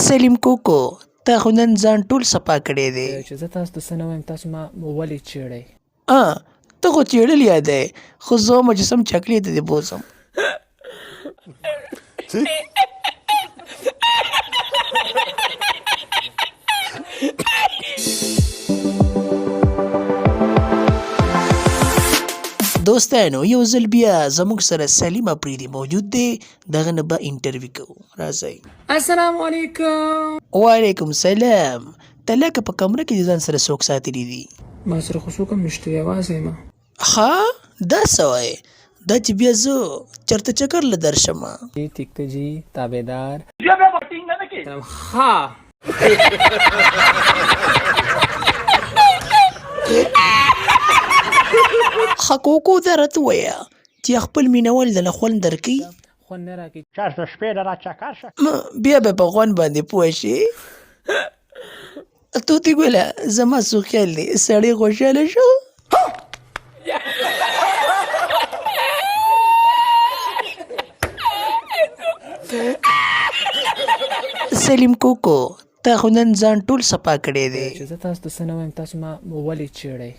سلیم کوکو تا خو نن ځان ټول صفا کړی دی. چې زه تاسو ته څه نه وایم تاسو ما ولې چیړئ؟ ته خو چیړل یادی خو زه وایم چې سم چکلې ته دې بوځم. دوستانو یو ځل بیا زموږ سره سلیم اپریدي موجود دی، دغه نه به انټرویو کوو. راځئ. السلام علیکم. وعلیکم سلام. ته لکه په کمره کې د ځان سره څوک ساتلي دي؟ ما سره خو څوک هم نشته، یوازې یم. ها دا څه وایې؟ دا چې بیا زه چېرته چکر له درشمه؟ ټیک ته جي تابعدار. ها ښه کوکو دا راته ووایه چې خپل مینهوال دله خوند درکوي؟ خوند نه راکوي. بیا به په خوند باندې پوه شي. توتي ګوله زما څو خیال دی سړی خوشحاله شو. سلیم کوکو تا خو نن ځان ټول صفا کړی دی. چې زه تاسو ته څه نه وایم تاسو ما ولې چیړئ؟